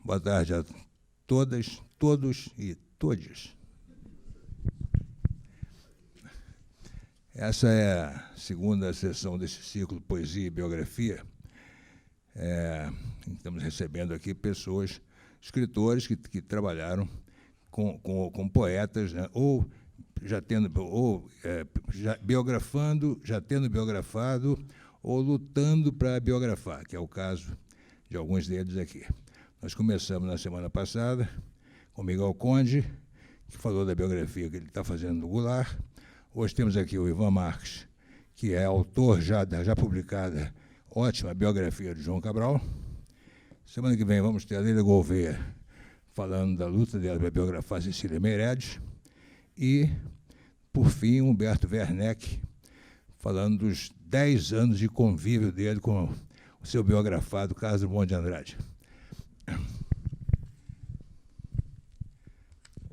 Boa tarde a todas, todos e todes. Essa é a segunda sessão desse ciclo Poesia e Biografia. Estamos recebendo aqui pessoas, escritores que trabalharam com poetas, né, já tendo biografado, ou lutando para biografar, que é o caso de alguns deles aqui. Nós começamos na semana passada com Miguel Conde, que falou da biografia que ele está fazendo do Goulart. Hoje temos aqui o Ivan Marques, que é autor já publicada, ótima biografia de João Cabral. Semana que vem vamos ter a Leila Gouveia falando da luta dela para biografar Cecília Meirelles. E, por fim, Humberto Werneck, falando dos 10 anos de convívio dele com o seu biografado Carlos Drummond de Andrade.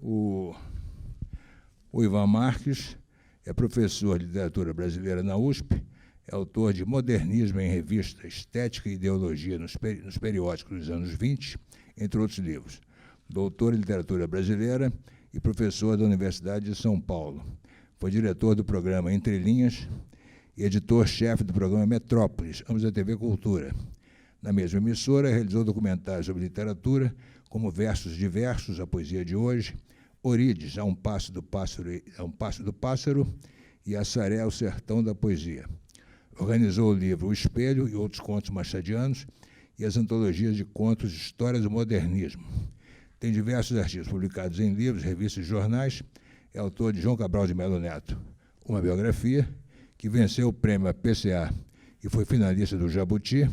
O Ivan Marques é professor de literatura brasileira na USP, é autor de Modernismo em Revista, Estética e Ideologia nos Periódicos dos anos 20, entre outros livros. Doutor em literatura brasileira e professor da Universidade de São Paulo. Foi diretor do programa Entre Linhas e editor-chefe do programa Metrópolis, ambos da TV Cultura. Na mesma emissora, realizou documentários sobre literatura, como Versos Diversos, A Poesia de Hoje, Orides, A um Passo do Pássaro e Assaré, O Sertão da Poesia. Organizou o livro O Espelho e Outros Contos Machadianos e as antologias de contos História do Modernismo. Tem diversos artigos publicados em livros, revistas e jornais. É autor de João Cabral de Melo Neto, uma biografia, que venceu o prêmio APCA e foi finalista do Jabuti.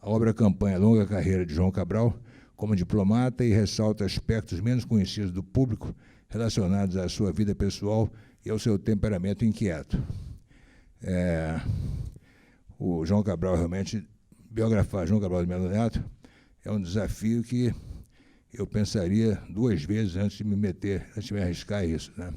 A obra acompanha a longa carreira de João Cabral como diplomata e ressalta aspectos menos conhecidos do público relacionados à sua vida pessoal e ao seu temperamento inquieto. O João Cabral, realmente, biografar João Cabral de Melo Neto é um desafio que eu pensaria 2 vezes antes de me arriscar isso, né?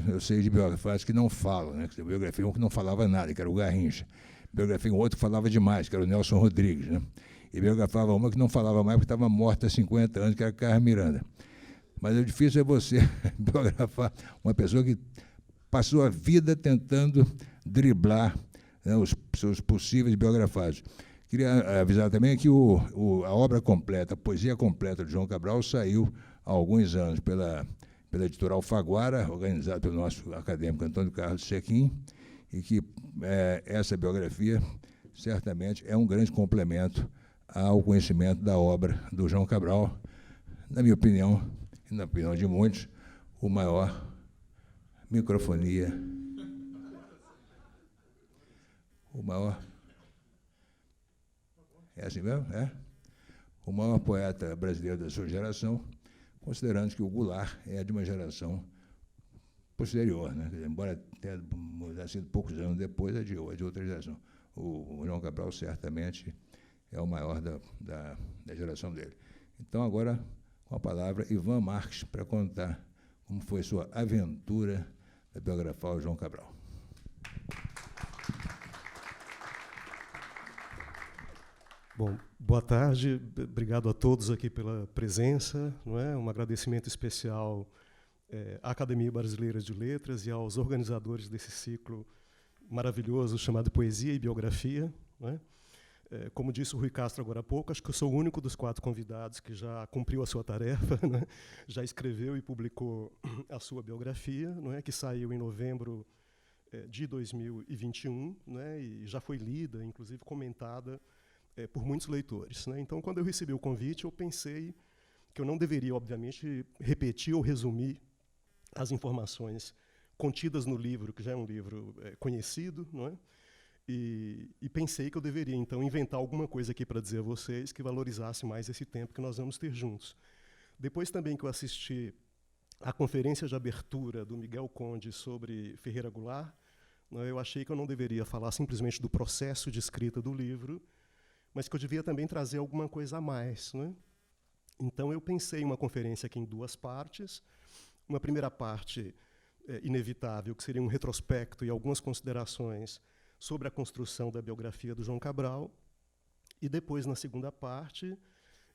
Eu sei de biografas que não falam, né? Biografia um que não falava nada, que era o Garrincha. Biografia um outro que falava demais, que era o Nelson Rodrigues, né? E biografava uma que não falava mais porque estava morta há 50 anos, que era a Carmen Miranda. Mas o difícil é você biografar uma pessoa que passou a vida tentando driblar, né, os seus possíveis biografados. Queria avisar também que a obra completa, a poesia completa de João Cabral saiu há alguns anos pela editora Alfaguara, organizada pelo nosso acadêmico Antônio Carlos Sequim, e que essa biografia certamente é um grande complemento ao conhecimento da obra do João Cabral, na minha opinião, e na opinião de muitos, o maior microfonia, o maior... É assim mesmo? O maior poeta brasileiro da sua geração, considerando que o Goulart é de uma geração posterior, né? Embora tenha sido poucos anos depois, é de outra geração. O João Cabral, certamente, é o maior da geração dele. Então, agora, com a palavra, Ivan Marques, para contar como foi sua aventura de biografar o João Cabral. Bom, boa tarde, obrigado a todos aqui pela presença, não é? Um agradecimento especial à Academia Brasileira de Letras e aos organizadores desse ciclo maravilhoso chamado Poesia e Biografia, não é? Como disse o Rui Castro agora há pouco, acho que eu sou o único dos 4 convidados que já cumpriu a sua tarefa, né? Já escreveu e publicou a sua biografia, não é? Que saiu em novembro de 2021, né? E já foi lida, inclusive comentada por muitos leitores, né? Então, quando eu recebi o convite, eu pensei que eu não deveria, obviamente, repetir ou resumir as informações contidas no livro, que já é um livro conhecido, não é? E pensei que eu deveria, então, inventar alguma coisa aqui para dizer a vocês que valorizasse mais esse tempo que nós vamos ter juntos. Depois também que eu assisti à conferência de abertura do Miguel Conde sobre Ferreira Goulart, né, eu achei que eu não deveria falar simplesmente do processo de escrita do livro, mas que eu devia também trazer alguma coisa a mais, né? Então, eu pensei em uma conferência aqui em 2 partes. Uma primeira parte inevitável, que seria um retrospecto e algumas considerações sobre a construção da biografia do João Cabral, E depois, na segunda parte,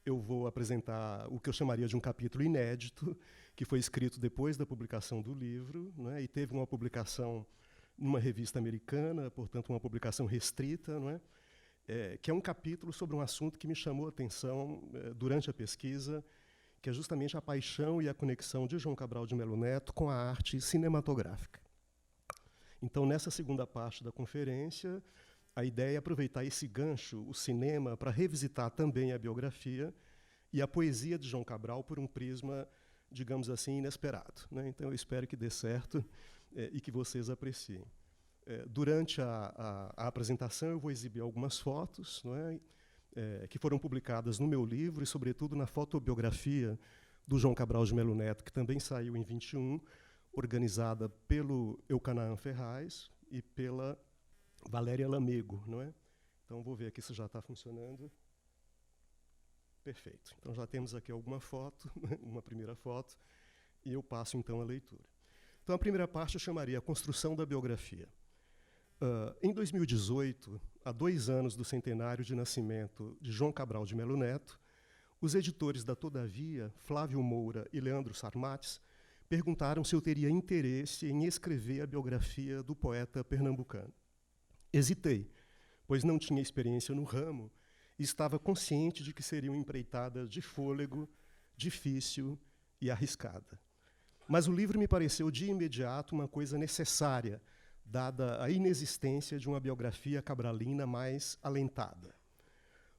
eu vou apresentar o que eu chamaria de um capítulo inédito, que foi escrito depois da publicação do livro, né, e teve uma publicação numa revista americana, portanto, uma publicação restrita, não é? Que é um capítulo sobre um assunto que me chamou a atenção durante a pesquisa, que é justamente a paixão e a conexão de João Cabral de Melo Neto com a arte cinematográfica. Então, nessa segunda parte da conferência, a ideia é aproveitar esse gancho, o cinema, para revisitar também a biografia e a poesia de João Cabral por um prisma, digamos assim, inesperado, né? Então, eu espero que dê certo e que vocês apreciem. Durante a apresentação, eu vou exibir algumas fotos, não é? Que foram publicadas no meu livro e, sobretudo, na fotobiografia do João Cabral de Melo Neto, que também saiu em 21, organizada pelo Eucanaã Ferraz e pela Valéria Lamego, não é? Então, vou ver aqui se já está funcionando. Perfeito. Então, já temos aqui alguma foto, uma primeira foto, e eu passo, então, a leitura. Então, a primeira parte eu chamaria a construção da biografia. Em 2018, há 2 anos do centenário de nascimento de João Cabral de Melo Neto, os editores da Todavia, Flávio Moura e Leandro Sarmates, perguntaram se eu teria interesse em escrever a biografia do poeta pernambucano. Hesitei, pois não tinha experiência no ramo e estava consciente de que seria uma empreitada de fôlego, difícil e arriscada. Mas o livro me pareceu de imediato uma coisa necessária, dada a inexistência de uma biografia cabralina mais alentada.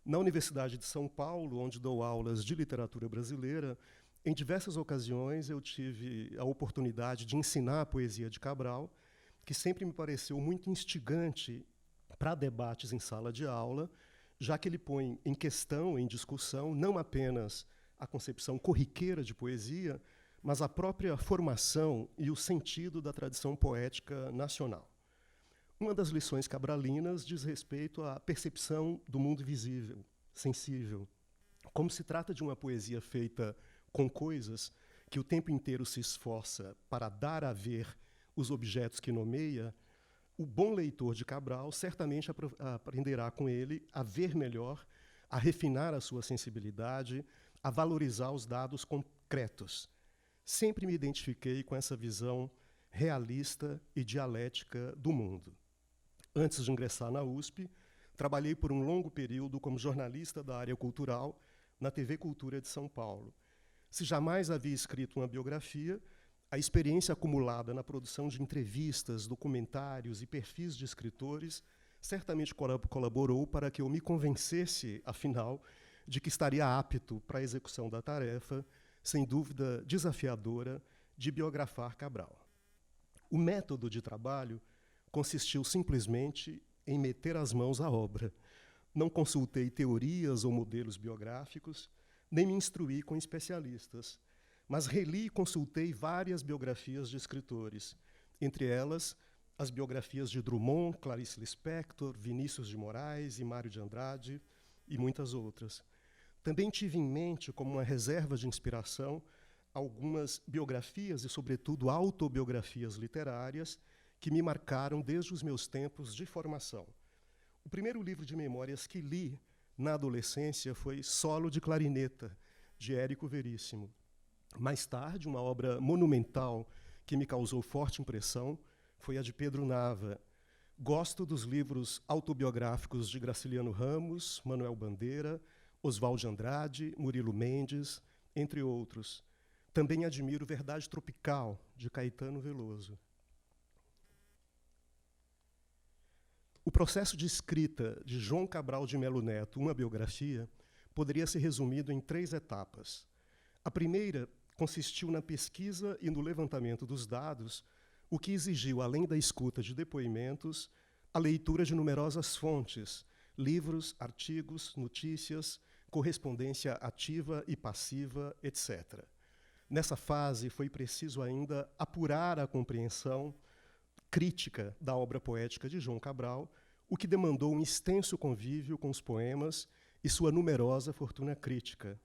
Na Universidade de São Paulo, onde dou aulas de literatura brasileira, em diversas ocasiões eu tive a oportunidade de ensinar a poesia de Cabral, que sempre me pareceu muito instigante para debates em sala de aula, já que ele põe em questão, em discussão, não apenas a concepção corriqueira de poesia, mas a própria formação e o sentido da tradição poética nacional. Uma das lições cabralinas diz respeito à percepção do mundo visível, sensível. Como se trata de uma poesia feita com coisas que o tempo inteiro se esforça para dar a ver os objetos que nomeia, o bom leitor de Cabral certamente aprenderá com ele a ver melhor, a refinar a sua sensibilidade, a valorizar os dados concretos. Sempre me identifiquei com essa visão realista e dialética do mundo. Antes de ingressar na USP, trabalhei por um longo período como jornalista da área cultural na TV Cultura de São Paulo. Se jamais havia escrito uma biografia, a experiência acumulada na produção de entrevistas, documentários e perfis de escritores certamente colaborou para que eu me convencesse, afinal, de que estaria apto para a execução da tarefa, sem dúvida desafiadora, de biografar Cabral. O método de trabalho consistiu simplesmente em meter as mãos à obra. Não consultei teorias ou modelos biográficos, nem me instruí com especialistas, mas reli e consultei várias biografias de escritores, entre elas as biografias de Drummond, Clarice Lispector, Vinícius de Moraes e Mário de Andrade, e muitas outras. Também tive em mente, como uma reserva de inspiração, algumas biografias e, sobretudo, autobiografias literárias que me marcaram desde os meus tempos de formação. O primeiro livro de memórias que li na adolescência foi Solo de Clarineta, de Érico Veríssimo. Mais tarde, uma obra monumental que me causou forte impressão foi a de Pedro Nava. Gosto dos livros autobiográficos de Graciliano Ramos, Manuel Bandeira, Oswald de Andrade, Murilo Mendes, entre outros. Também admiro Verdade Tropical, de Caetano Veloso. O processo de escrita de João Cabral de Melo Neto, uma biografia, poderia ser resumido em 3 etapas. A primeira consistiu na pesquisa e no levantamento dos dados, o que exigiu, além da escuta de depoimentos, a leitura de numerosas fontes, livros, artigos, notícias, correspondência ativa e passiva, etc. Nessa fase, foi preciso ainda apurar a compreensão crítica da obra poética de João Cabral, o que demandou um extenso convívio com os poemas e sua numerosa fortuna crítica.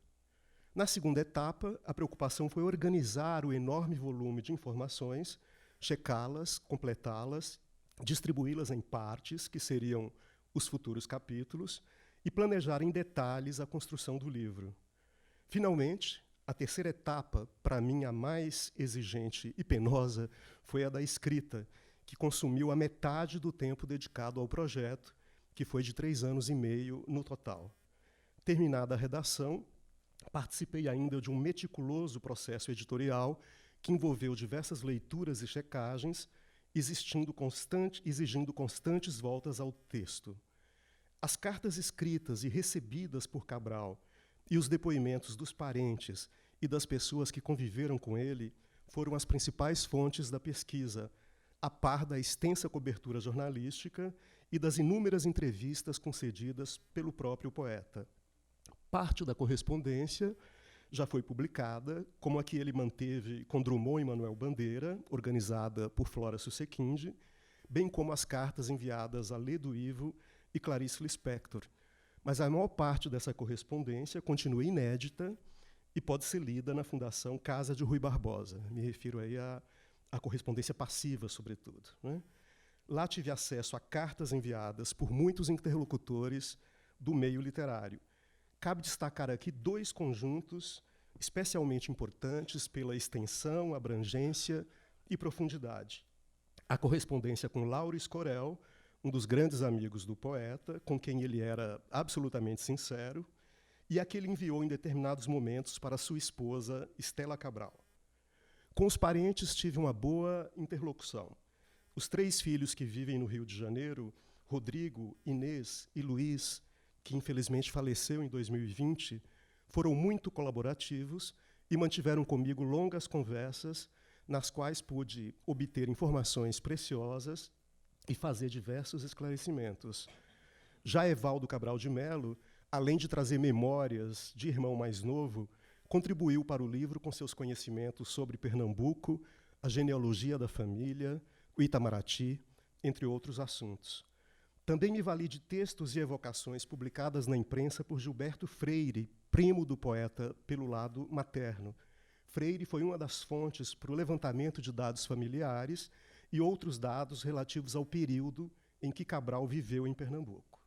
Na segunda etapa, a preocupação foi organizar o enorme volume de informações, checá-las, completá-las, distribuí-las em partes, que seriam os futuros capítulos, e planejar em detalhes a construção do livro. Finalmente, a terceira etapa, para mim a mais exigente e penosa, foi a da escrita, que consumiu a metade do tempo dedicado ao projeto, que foi de 3 anos e meio no total. Terminada a redação, participei ainda de um meticuloso processo editorial que envolveu diversas leituras e checagens, exigindo constantes voltas ao texto. As cartas escritas e recebidas por Cabral e os depoimentos dos parentes e das pessoas que conviveram com ele foram as principais fontes da pesquisa, a par da extensa cobertura jornalística e das inúmeras entrevistas concedidas pelo próprio poeta. Parte da correspondência já foi publicada, como a que ele manteve com Drummond e Manuel Bandeira, organizada por Flora Susequinde, bem como as cartas enviadas a Ledo Ivo e Clarice Lispector. Mas a maior parte dessa correspondência continua inédita e pode ser lida na Fundação Casa de Rui Barbosa. Me refiro aí à correspondência passiva, sobretudo, né? Lá tive acesso a cartas enviadas por muitos interlocutores do meio literário. Cabe destacar aqui 2 conjuntos especialmente importantes pela extensão, abrangência e profundidade. A correspondência com Lauro Escorel, um dos grandes amigos do poeta, com quem ele era absolutamente sincero, e a que ele enviou em determinados momentos para sua esposa, Estela Cabral. Com os parentes tive uma boa interlocução. Os 3 filhos que vivem no Rio de Janeiro, Rodrigo, Inês e Luiz, que infelizmente faleceu em 2020, foram muito colaborativos e mantiveram comigo longas conversas, nas quais pude obter informações preciosas e fazer diversos esclarecimentos. Já Evaldo Cabral de Melo, além de trazer memórias de irmão mais novo, contribuiu para o livro com seus conhecimentos sobre Pernambuco, a genealogia da família, o Itamaraty, entre outros assuntos. Também me vali de textos e evocações publicadas na imprensa por Gilberto Freire, primo do poeta pelo lado materno. Freire foi uma das fontes para o levantamento de dados familiares e outros dados relativos ao período em que Cabral viveu em Pernambuco.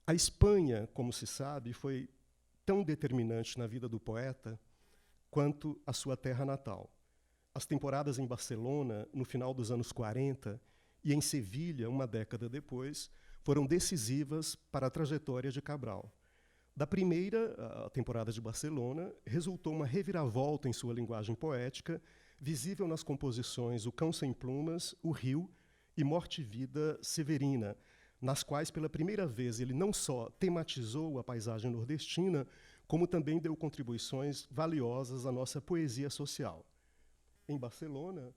A Espanha, como se sabe, foi tão determinante na vida do poeta quanto a sua terra natal. As temporadas em Barcelona, no final dos anos 40, e em Sevilha, uma década depois, foram decisivas para a trajetória de Cabral. Da primeira, a temporada de Barcelona, resultou uma reviravolta em sua linguagem poética, visível nas composições O Cão Sem Plumas, O Rio e Morte e Vida Severina, nas quais, pela primeira vez, ele não só tematizou a paisagem nordestina, como também deu contribuições valiosas à nossa poesia social. Em Barcelona,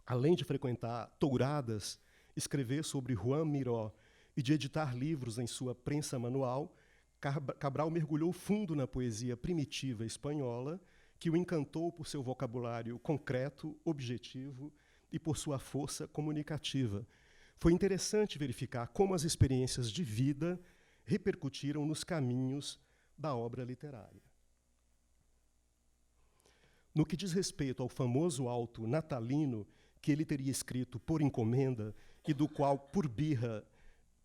além de frequentar touradas, escrever sobre Juan Miró e de editar livros em sua prensa manual, Cabral mergulhou fundo na poesia primitiva espanhola, que o encantou por seu vocabulário concreto, objetivo e por sua força comunicativa. Foi interessante verificar como as experiências de vida repercutiram nos caminhos da obra literária. No que diz respeito ao famoso auto natalino, que ele teria escrito por encomenda e do qual, por birra,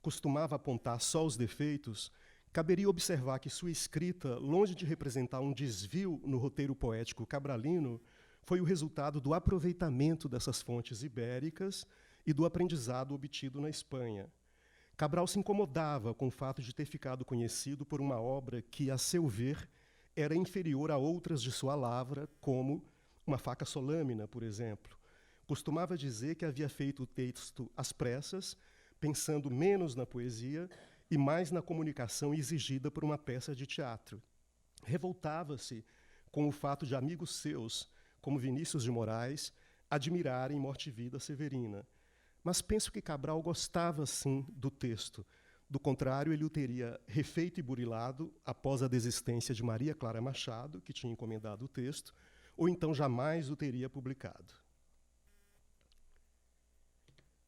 costumava apontar só os defeitos, caberia observar que sua escrita, longe de representar um desvio no roteiro poético cabralino, foi o resultado do aproveitamento dessas fontes ibéricas e do aprendizado obtido na Espanha. Cabral se incomodava com o fato de ter ficado conhecido por uma obra que, a seu ver, era inferior a outras de sua lavra, como Uma Faca Solâmina, por exemplo. Costumava dizer que havia feito o texto às pressas, pensando menos na poesia e mais na comunicação exigida por uma peça de teatro. Revoltava-se com o fato de amigos seus, como Vinícius de Moraes, admirarem Morte e Vida Severina. Mas penso que Cabral gostava, sim, do texto. Do contrário, ele o teria refeito e burilado após a desistência de Maria Clara Machado, que tinha encomendado o texto, ou então jamais o teria publicado.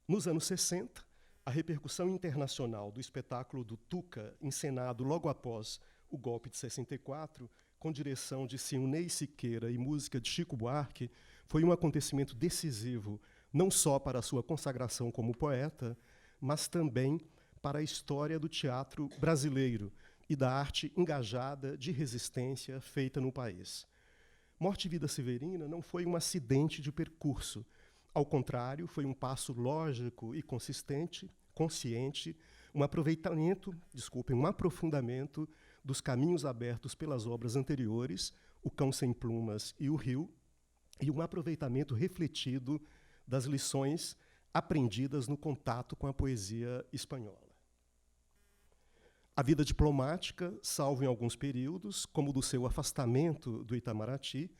Nos anos 60, a repercussão internacional do espetáculo do Tuca, encenado logo após o golpe de 64, com direção de Sionei Siqueira e música de Chico Buarque, foi um acontecimento decisivo, não só para a sua consagração como poeta, mas também para a história do teatro brasileiro e da arte engajada de resistência feita no país. Morte e Vida Severina não foi um acidente de percurso. Ao contrário, foi um passo lógico e consciente, um aprofundamento dos caminhos abertos pelas obras anteriores, O Cão Sem Plumas e O Rio, e um aproveitamento refletido das lições aprendidas no contato com a poesia espanhola. A vida diplomática, salvo em alguns períodos, como o do seu afastamento do Itamaraty,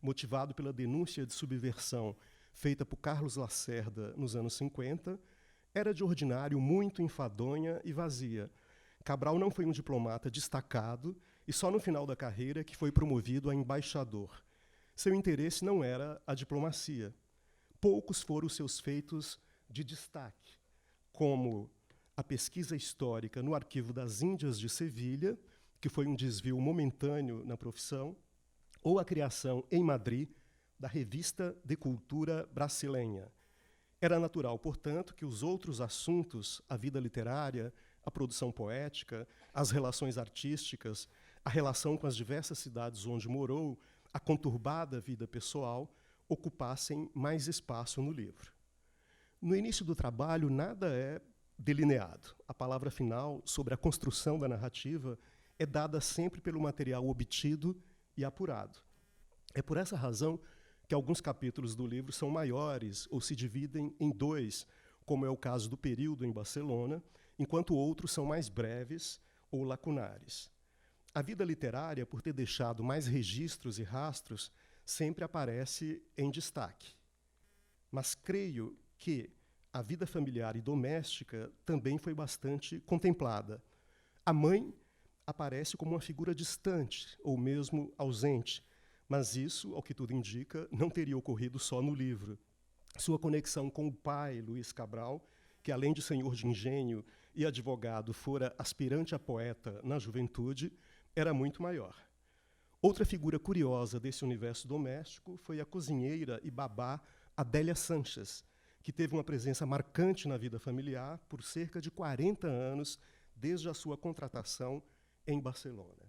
motivado pela denúncia de subversão feita por Carlos Lacerda nos anos 50, era de ordinário muito enfadonha e vazia. Cabral não foi um diplomata destacado e só no final da carreira que foi promovido a embaixador. Seu interesse não era a diplomacia. Poucos foram os seus feitos de destaque, como a pesquisa histórica no Arquivo das Índias de Sevilha, que foi um desvio momentâneo na profissão, ou a criação em Madrid da Revista de Cultura Brasileña. Era natural, portanto, que os outros assuntos, a vida literária, a produção poética, as relações artísticas, a relação com as diversas cidades onde morou, a conturbada vida pessoal, ocupassem mais espaço no livro. No início do trabalho, nada é delineado. A palavra final sobre a construção da narrativa é dada sempre pelo material obtido e apurado. É por essa razão que alguns capítulos do livro são maiores ou se dividem em dois, como é o caso do período em Barcelona, enquanto outros são mais breves ou lacunares. A vida literária, por ter deixado mais registros e rastros, sempre aparece em destaque. Mas creio que a vida familiar e doméstica também foi bastante contemplada. A mãe aparece como uma figura distante ou mesmo ausente, mas isso, ao que tudo indica, não teria ocorrido só no livro. Sua conexão com o pai, Luiz Cabral, que além de senhor de engenho e advogado, fora aspirante a poeta na juventude, era muito maior. Outra figura curiosa desse universo doméstico foi a cozinheira e babá Adélia Sanches, que teve uma presença marcante na vida familiar por cerca de 40 anos, desde a sua contratação em Barcelona.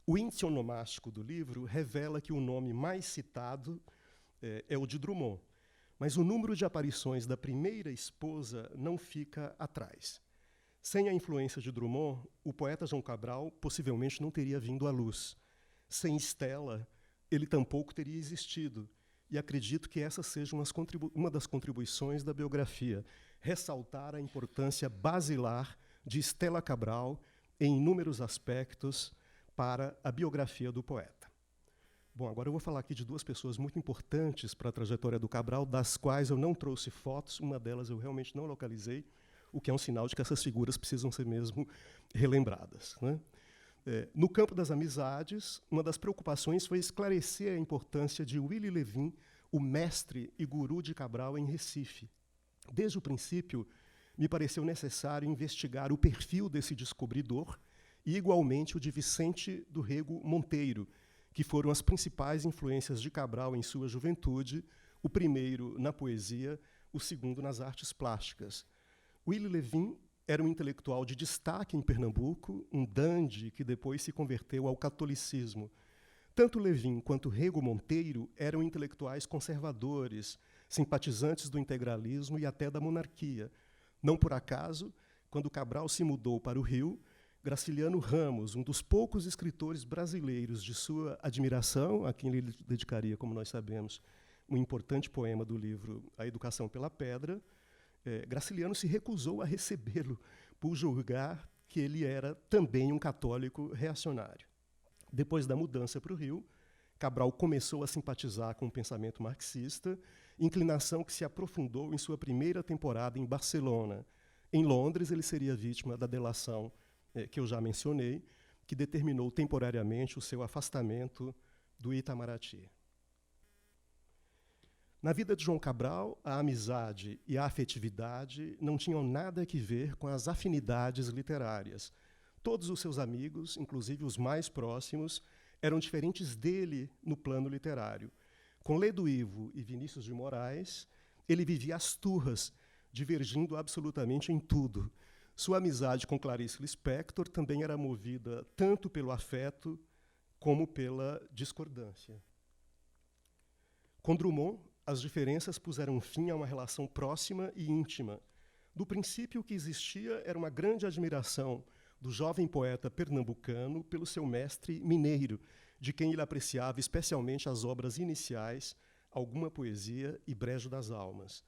O índice onomástico do livro revela que o nome mais citado é o de Drummond, mas o número de aparições da primeira esposa não fica atrás. Sem a influência de Drummond, o poeta João Cabral possivelmente não teria vindo à luz. Sem Estela, ele tampouco teria existido. E acredito que essa seja uma das contribuições da biografia, ressaltar a importância basilar de Estela Cabral em inúmeros aspectos para a biografia do poeta. Bom, agora eu vou falar aqui de duas pessoas muito importantes para a trajetória do Cabral, das quais eu não trouxe fotos, uma delas eu realmente não localizei, o que é um sinal de que essas figuras precisam ser mesmo relembradas, né? No campo das amizades, uma das preocupações foi esclarecer a importância de Willy Levin, o mestre e guru de Cabral em Recife. Desde o princípio, me pareceu necessário investigar o perfil desse descobridor e, igualmente, o de Vicente do Rego Monteiro, que foram as principais influências de Cabral em sua juventude, o primeiro na poesia, o segundo nas artes plásticas. Willy Levin era um intelectual de destaque em Pernambuco, um dandy que depois se converteu ao catolicismo. Tanto Levin quanto Rego Monteiro eram intelectuais conservadores, simpatizantes do integralismo e até da monarquia. Não por acaso, quando Cabral se mudou para o Rio, Graciliano Ramos, um dos poucos escritores brasileiros de sua admiração, a quem ele dedicaria, como nós sabemos, um importante poema do livro A Educação pela Pedra, Graciliano se recusou a recebê-lo por julgar que ele era também um católico reacionário. Depois da mudança para o Rio, Cabral começou a simpatizar com o pensamento marxista, inclinação que se aprofundou em sua primeira temporada em Barcelona. Em Londres, ele seria vítima da delação que eu já mencionei, que determinou temporariamente o seu afastamento do Itamaraty. Na vida de João Cabral, a amizade e a afetividade não tinham nada a ver com as afinidades literárias. Todos os seus amigos, inclusive os mais próximos, eram diferentes dele no plano literário. Com Ledo Ivo e Vinícius de Moraes, ele vivia as turras, divergindo absolutamente em tudo. Sua amizade com Clarice Lispector também era movida tanto pelo afeto como pela discordância. Com Drummond, as diferenças puseram fim a uma relação próxima e íntima. Do princípio, o que existia era uma grande admiração do jovem poeta pernambucano pelo seu mestre mineiro, de quem ele apreciava especialmente as obras iniciais, Alguma Poesia e Brejo das Almas.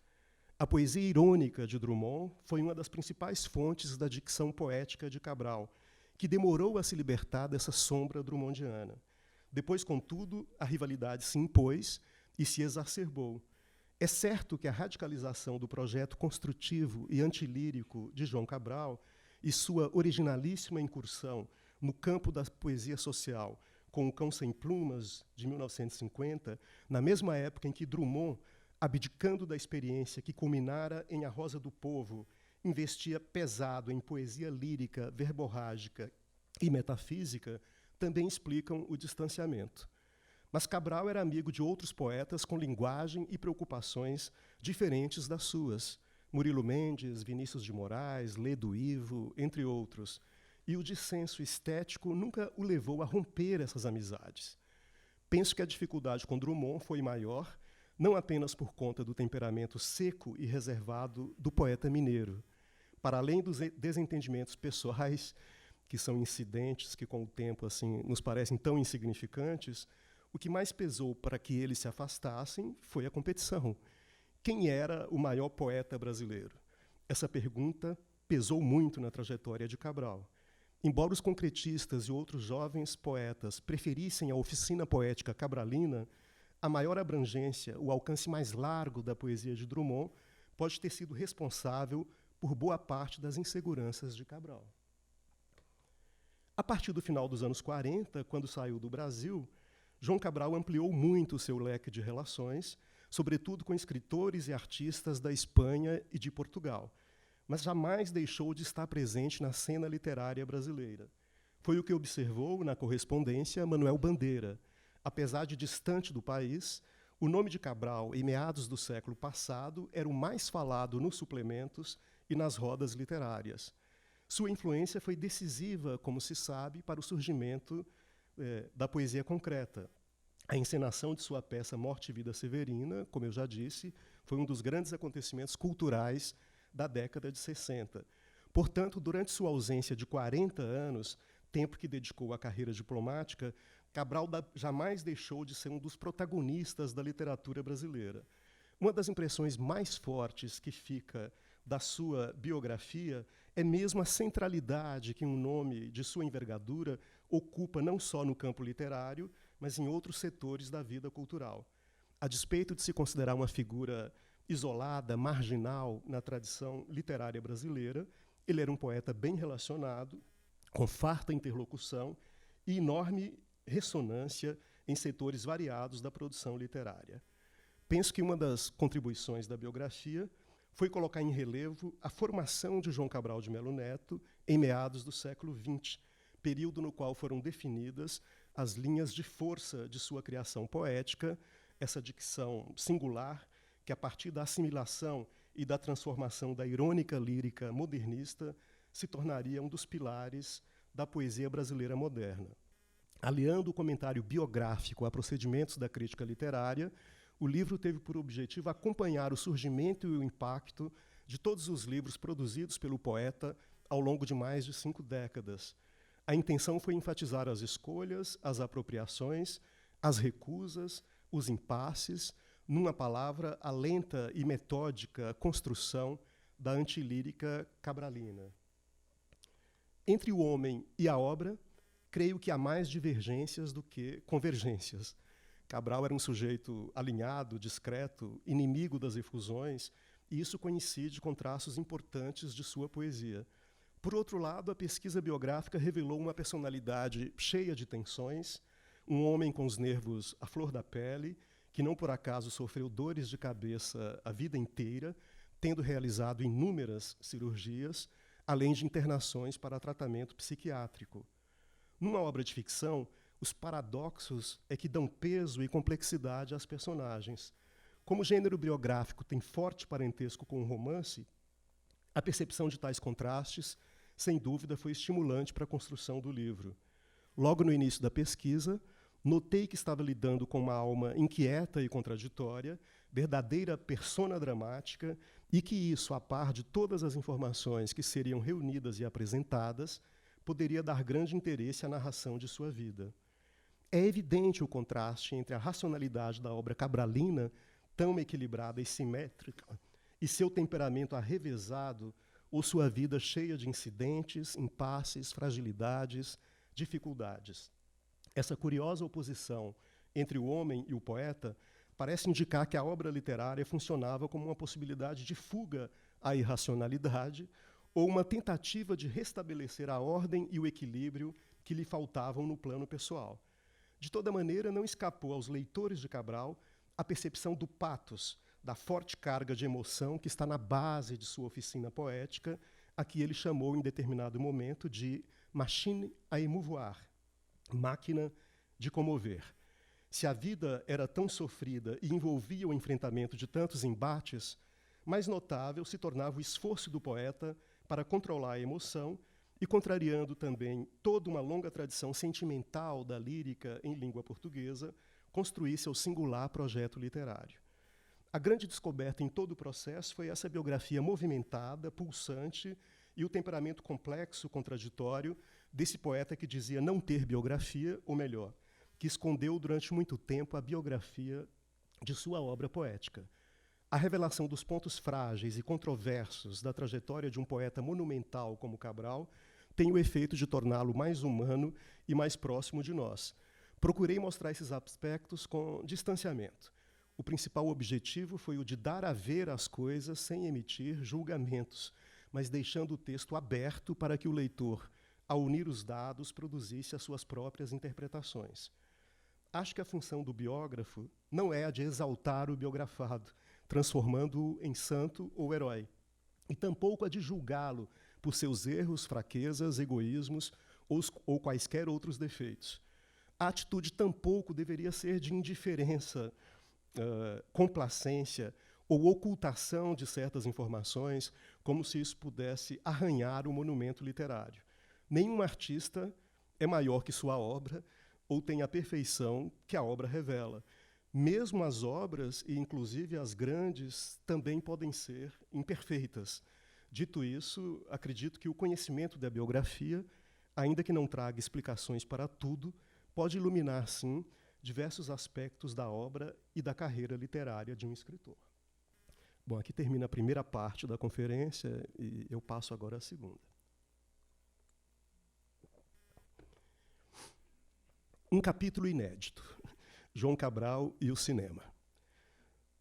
A poesia irônica de Drummond foi uma das principais fontes da dicção poética de Cabral, que demorou a se libertar dessa sombra drummondiana. Depois, contudo, a rivalidade se impôs e se exacerbou. É certo que a radicalização do projeto construtivo e antilírico de João Cabral e sua originalíssima incursão no campo da poesia social com O Cão Sem Plumas, de 1950, na mesma época em que Drummond, abdicando da experiência que culminara em A Rosa do Povo, investia pesado em poesia lírica, verborrágica e metafísica, também explicam o distanciamento. Mas Cabral era amigo de outros poetas com linguagem e preocupações diferentes das suas. Murilo Mendes, Vinícius de Moraes, Ledo Ivo, entre outros. E o dissenso estético nunca o levou a romper essas amizades. Penso que a dificuldade com Drummond foi maior, não apenas por conta do temperamento seco e reservado do poeta mineiro. Para além dos desentendimentos pessoais, que são incidentes que, com o tempo, assim, nos parecem tão insignificantes, o que mais pesou para que eles se afastassem foi a competição. Quem era o maior poeta brasileiro? Essa pergunta pesou muito na trajetória de Cabral. Embora os concretistas e outros jovens poetas preferissem a oficina poética cabralina, a maior abrangência, o alcance mais largo da poesia de Drummond pode ter sido responsável por boa parte das inseguranças de Cabral. A partir do final dos anos 40, quando saiu do Brasil, João Cabral ampliou muito o seu leque de relações, sobretudo com escritores e artistas da Espanha e de Portugal, mas jamais deixou de estar presente na cena literária brasileira. Foi o que observou na correspondência Manuel Bandeira. Apesar de distante do país, o nome de Cabral, em meados do século passado, era o mais falado nos suplementos e nas rodas literárias. Sua influência foi decisiva, como se sabe, para o surgimento da poesia concreta. A encenação de sua peça Morte e Vida Severina, como eu já disse, foi um dos grandes acontecimentos culturais da década de 60. Portanto, durante sua ausência de 40 anos, tempo que dedicou à carreira diplomática, Cabral jamais deixou de ser um dos protagonistas da literatura brasileira. Uma das impressões mais fortes que fica da sua biografia é mesmo a centralidade que um nome de sua envergadura ocupa não só no campo literário, mas em outros setores da vida cultural. A despeito de se considerar uma figura isolada, marginal na tradição literária brasileira, ele era um poeta bem relacionado, com farta interlocução e enorme ressonância em setores variados da produção literária. Penso que uma das contribuições da biografia foi colocar em relevo a formação de João Cabral de Melo Neto em meados do século XX, período no qual foram definidas as linhas de força de sua criação poética, essa dicção singular que, a partir da assimilação e da transformação da irônica lírica modernista, se tornaria um dos pilares da poesia brasileira moderna. Aliando o comentário biográfico a procedimentos da crítica literária, o livro teve por objetivo acompanhar o surgimento e o impacto de todos os livros produzidos pelo poeta ao longo de mais de 5 décadas. A intenção foi enfatizar as escolhas, as apropriações, as recusas, os impasses, numa palavra, a lenta e metódica construção da antilírica cabralina. Entre o homem e a obra, creio que há mais divergências do que convergências. Cabral era um sujeito alinhado, discreto, inimigo das efusões, e isso coincide com traços importantes de sua poesia. Por outro lado, a pesquisa biográfica revelou uma personalidade cheia de tensões, um homem com os nervos à flor da pele, que não por acaso sofreu dores de cabeça a vida inteira, tendo realizado inúmeras cirurgias, além de internações para tratamento psiquiátrico. Numa obra de ficção, os paradoxos é que dão peso e complexidade às personagens. Como o gênero biográfico tem forte parentesco com o romance, A percepção de tais contrastes, sem dúvida, foi estimulante para a construção do livro. Logo no início da pesquisa, notei que estava lidando com uma alma inquieta e contraditória, verdadeira persona dramática, e que isso, a par de todas as informações que seriam reunidas e apresentadas, poderia dar grande interesse à narração de sua vida. É evidente o contraste entre a racionalidade da obra cabralina, tão equilibrada e simétrica, e seu temperamento arrevezado, ou sua vida cheia de incidentes, impasses, fragilidades, dificuldades. Essa curiosa oposição entre o homem e o poeta parece indicar que a obra literária funcionava como uma possibilidade de fuga à irracionalidade ou uma tentativa de restabelecer a ordem e o equilíbrio que lhe faltavam no plano pessoal. De toda maneira, não escapou aos leitores de Cabral a percepção do pathos, da forte carga de emoção que está na base de sua oficina poética, a que ele chamou em determinado momento de machine à émouvoir, máquina de comover. Se a vida era tão sofrida e envolvia o enfrentamento de tantos embates, mais notável se tornava o esforço do poeta para controlar a emoção e, contrariando também toda uma longa tradição sentimental da lírica em língua portuguesa, construir seu singular projeto literário. A grande descoberta em todo o processo foi essa biografia movimentada, pulsante, e o temperamento complexo, contraditório, desse poeta que dizia não ter biografia, ou melhor, que escondeu durante muito tempo a biografia de sua obra poética. A revelação dos pontos frágeis e controversos da trajetória de um poeta monumental como Cabral tem o efeito de torná-lo mais humano e mais próximo de nós. Procurei mostrar esses aspectos com distanciamento. O principal objetivo foi o de dar a ver as coisas sem emitir julgamentos, mas deixando o texto aberto para que o leitor, ao unir os dados, produzisse as suas próprias interpretações. Acho que a função do biógrafo não é a de exaltar o biografado, transformando-o em santo ou herói, e tampouco a de julgá-lo por seus erros, fraquezas, egoísmos ou quaisquer outros defeitos. A atitude tampouco deveria ser de indiferença, complacência ou ocultação de certas informações, como se isso pudesse arranhar o monumento literário. Nenhum artista é maior que sua obra ou tem a perfeição que a obra revela. Mesmo as obras, e inclusive as grandes, também podem ser imperfeitas. Dito isso, acredito que o conhecimento da biografia, ainda que não traga explicações para tudo, pode iluminar, sim, diversos aspectos da obra e da carreira literária de um escritor. Bom, aqui termina a primeira parte da conferência e eu passo agora à segunda. Um capítulo inédito, João Cabral e o cinema.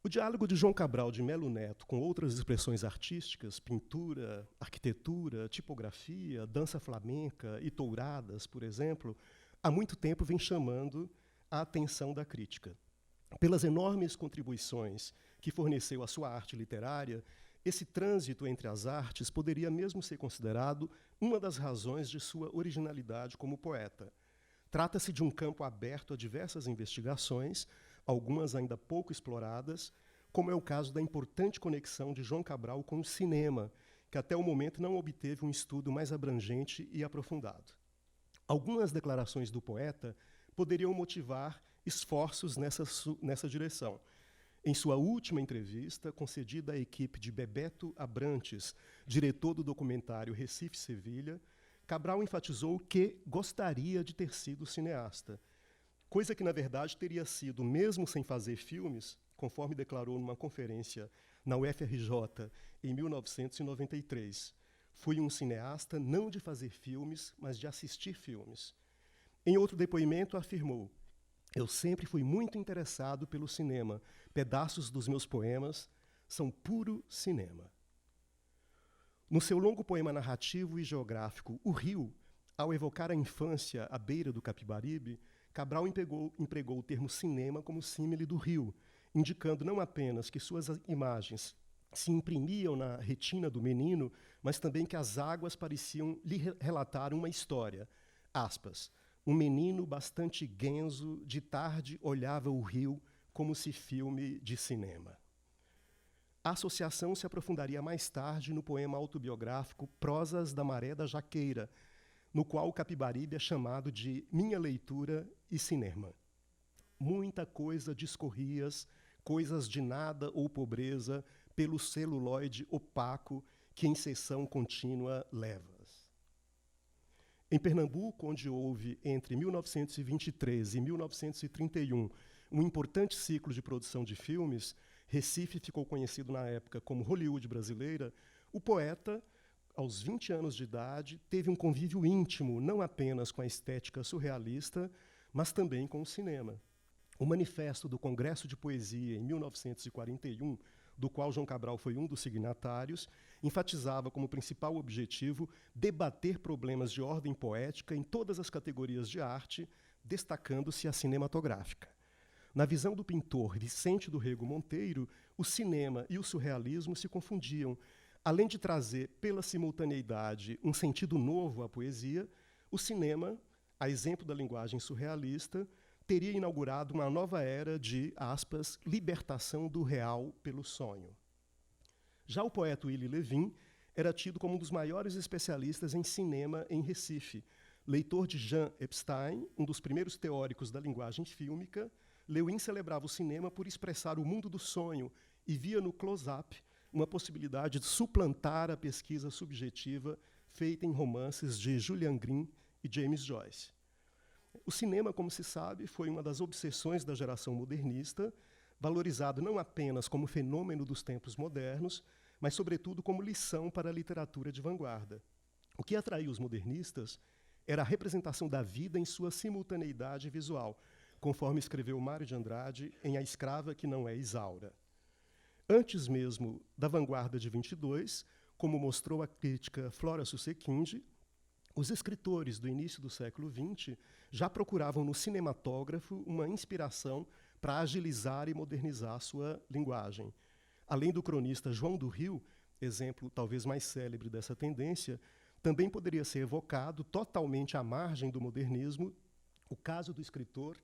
O diálogo de João Cabral de Melo Neto com outras expressões artísticas, pintura, arquitetura, tipografia, dança flamenca e touradas, por exemplo, há muito tempo vem chamando a atenção da crítica. Pelas enormes contribuições que forneceu à sua arte literária, esse trânsito entre as artes poderia mesmo ser considerado uma das razões de sua originalidade como poeta. Trata-se de um campo aberto a diversas investigações, algumas ainda pouco exploradas, como é o caso da importante conexão de João Cabral com o cinema, que até o momento não obteve um estudo mais abrangente e aprofundado. Algumas declarações do poeta poderiam motivar esforços nessa direção. Em sua última entrevista, concedida à equipe de Bebeto Abrantes, diretor do documentário Recife-Sevilha, Cabral enfatizou que gostaria de ter sido cineasta, coisa que, na verdade, teria sido, mesmo sem fazer filmes, conforme declarou numa conferência na UFRJ em 1993. Fui um cineasta não de fazer filmes, mas de assistir filmes. Em outro depoimento, afirmou: eu sempre fui muito interessado pelo cinema. Pedaços dos meus poemas são puro cinema. No seu longo poema narrativo e geográfico, O Rio, ao evocar a infância à beira do Capibaribe, Cabral empregou o termo cinema como símile do rio, indicando não apenas que suas imagens se imprimiam na retina do menino, mas também que as águas pareciam lhe relatar uma história. Aspas, um menino bastante guenzo, de tarde olhava o rio como se filme de cinema. A associação se aprofundaria mais tarde no poema autobiográfico Prosas da Maré da Jaqueira, no qual o Capibaribe é chamado de Minha Leitura e Cinema. Muita coisa discorrias, coisas de nada ou pobreza, pelo celuloide opaco que em sessão contínua levas. Em Pernambuco, onde houve, entre 1923 e 1931, um importante ciclo de produção de filmes, Recife ficou conhecido na época como Hollywood brasileira, o poeta, aos 20 anos de idade, teve um convívio íntimo, não apenas com a estética surrealista, mas também com o cinema. O manifesto do Congresso de Poesia, em 1941, do qual João Cabral foi um dos signatários, enfatizava como principal objetivo debater problemas de ordem poética em todas as categorias de arte, destacando-se a cinematográfica. Na visão do pintor Vicente do Rego Monteiro, o cinema e o surrealismo se confundiam. Além de trazer, pela simultaneidade, um sentido novo à poesia, o cinema, a exemplo da linguagem surrealista, teria inaugurado uma nova era de, aspas, libertação do real pelo sonho. Já o poeta Willy Levin era tido como um dos maiores especialistas em cinema em Recife. Leitor de Jean Epstein, um dos primeiros teóricos da linguagem fílmica, Lewin celebrava o cinema por expressar o mundo do sonho e via no close-up uma possibilidade de suplantar a pesquisa subjetiva feita em romances de Julian Green e James Joyce. O cinema, como se sabe, foi uma das obsessões da geração modernista, valorizado não apenas como fenômeno dos tempos modernos, mas, sobretudo, como lição para a literatura de vanguarda. O que atraiu os modernistas era a representação da vida em sua simultaneidade visual, conforme escreveu Mário de Andrade em A Escrava que Não é Isaura. Antes mesmo da vanguarda de 22, como mostrou a crítica Flora Susequinde, os escritores do início do século XX já procuravam no cinematógrafo uma inspiração para agilizar e modernizar sua linguagem. Além do cronista João do Rio, exemplo talvez mais célebre dessa tendência, também poderia ser evocado, totalmente à margem do modernismo, o caso do escritor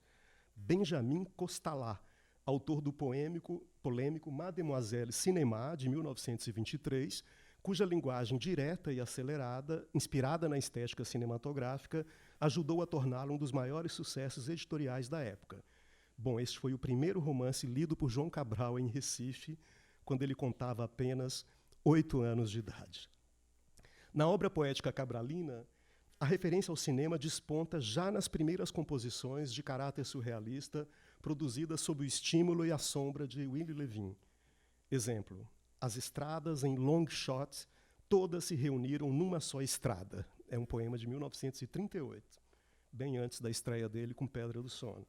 Benjamin Costalá, autor do polêmico Mademoiselle Cinéma, de 1923, cuja linguagem direta e acelerada, inspirada na estética cinematográfica, ajudou a torná-lo um dos maiores sucessos editoriais da época. Bom, este foi o primeiro romance lido por João Cabral em Recife, quando ele contava apenas 8 anos de idade. Na obra poética cabralina, a referência ao cinema desponta já nas primeiras composições de caráter surrealista produzidas sob o estímulo e a sombra de Willy Levin. Exemplo: as estradas em long shot, todas se reuniram numa só estrada. É um poema de 1938, bem antes da estreia dele com Pedra do Sono.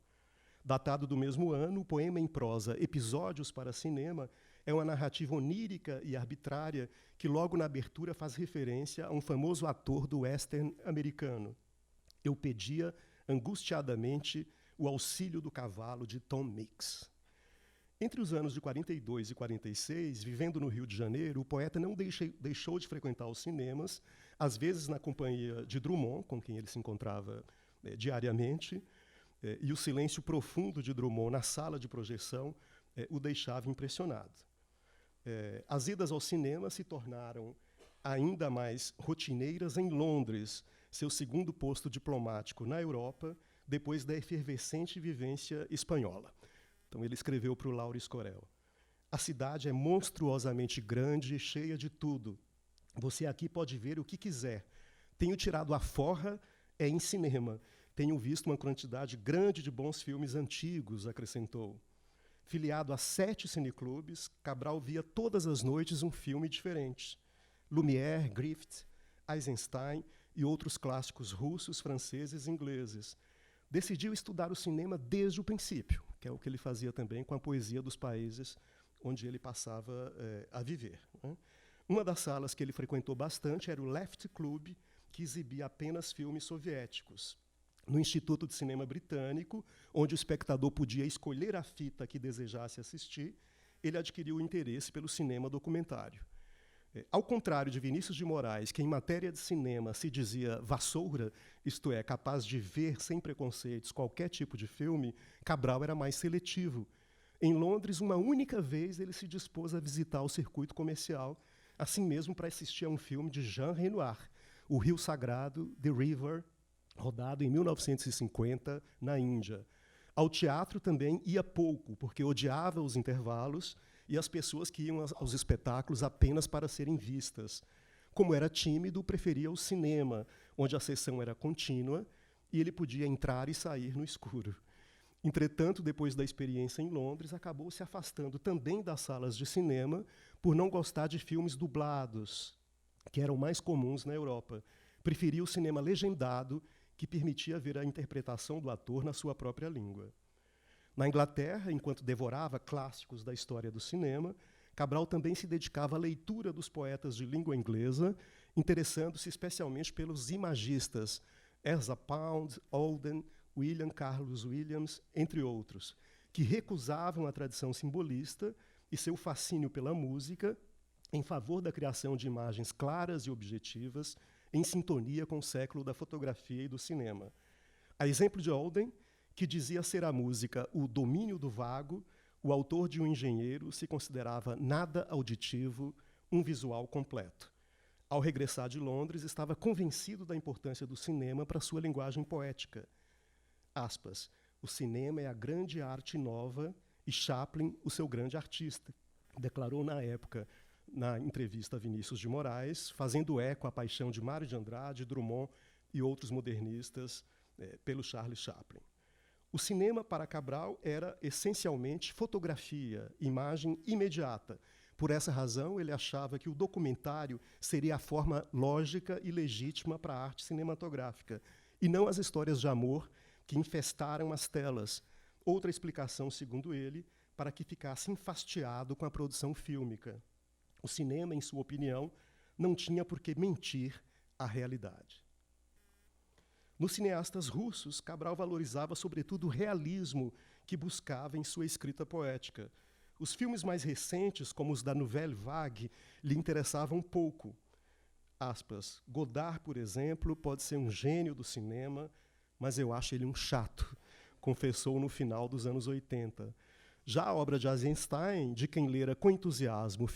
Datado do mesmo ano, o poema em prosa Episódios para Cinema é uma narrativa onírica e arbitrária que logo na abertura faz referência a um famoso ator do western americano. Eu pedia angustiadamente o auxílio do cavalo de Tom Mix. Entre os anos de 42 e 46, vivendo no Rio de Janeiro, o poeta não deixou de frequentar os cinemas, às vezes na companhia de Drummond, com quem ele se encontrava diariamente, e o silêncio profundo de Drummond na sala de projeção o deixava impressionado. As idas ao cinema se tornaram ainda mais rotineiras em Londres, seu segundo posto diplomático na Europa, depois da efervescente vivência espanhola. Então ele escreveu para o Lauro Escorel: a cidade é monstruosamente grande e cheia de tudo. Você aqui pode ver o que quiser. Tenho tirado a forra em cinema. Tenho visto uma quantidade grande de bons filmes antigos, acrescentou. Filiado a 7 cineclubes, Cabral via todas as noites um filme diferente. Lumière, Griffith, Eisenstein e outros clássicos russos, franceses e ingleses. Decidiu estudar o cinema desde o princípio, que é o que ele fazia também com a poesia dos países onde ele passava a viver. Uma das salas que ele frequentou bastante era o Left Club, que exibia apenas filmes soviéticos. No Instituto de Cinema Britânico, onde o espectador podia escolher a fita que desejasse assistir, ele adquiriu o interesse pelo cinema documentário. Ao contrário de Vinícius de Moraes, que em matéria de cinema se dizia vassoura, isto é, capaz de ver sem preconceitos qualquer tipo de filme, Cabral era mais seletivo. Em Londres, uma única vez, ele se dispôs a visitar o circuito comercial, assim mesmo para assistir a um filme de Jean Renoir, O Rio Sagrado, The River, rodado em 1950, na Índia. Ao teatro também ia pouco, porque odiava os intervalos e as pessoas que iam aos espetáculos apenas para serem vistas. Como era tímido, preferia o cinema, onde a sessão era contínua e ele podia entrar e sair no escuro. Entretanto, depois da experiência em Londres, acabou se afastando também das salas de cinema por não gostar de filmes dublados, que eram mais comuns na Europa. Preferia o cinema legendado, que permitia ver a interpretação do ator na sua própria língua. Na Inglaterra, enquanto devorava clássicos da história do cinema, Cabral também se dedicava à leitura dos poetas de língua inglesa, interessando-se especialmente pelos imagistas, Ezra Pound, Auden, William Carlos Williams, entre outros, que recusavam a tradição simbolista e seu fascínio pela música em favor da criação de imagens claras e objetivas em sintonia com o século da fotografia e do cinema. A exemplo de Auden, que dizia ser a música o domínio do vago, o autor de Um Engenheiro se considerava nada auditivo, um visual completo. Ao regressar de Londres, estava convencido da importância do cinema para sua linguagem poética. Aspas, o cinema é a grande arte nova e Chaplin o seu grande artista, declarou na época, na entrevista a Vinícius de Moraes, fazendo eco à paixão de Mário de Andrade, Drummond e outros modernistas pelo Charles Chaplin. O cinema para Cabral era essencialmente fotografia, imagem imediata. Por essa razão, ele achava que o documentário seria a forma lógica e legítima para a arte cinematográfica, e não as histórias de amor que infestaram as telas. Outra explicação, segundo ele, para que ficasse enfastiado com a produção fílmica. O cinema, em sua opinião, não tinha por que mentir à realidade. Nos cineastas russos, Cabral valorizava, sobretudo, o realismo que buscava em sua escrita poética. Os filmes mais recentes, como os da Nouvelle Vague, lhe interessavam pouco. Aspas, Godard, por exemplo, pode ser um gênio do cinema, mas eu acho ele um chato, confessou no final dos anos 80. Já a obra de Eisenstein, de quem lera com entusiasmo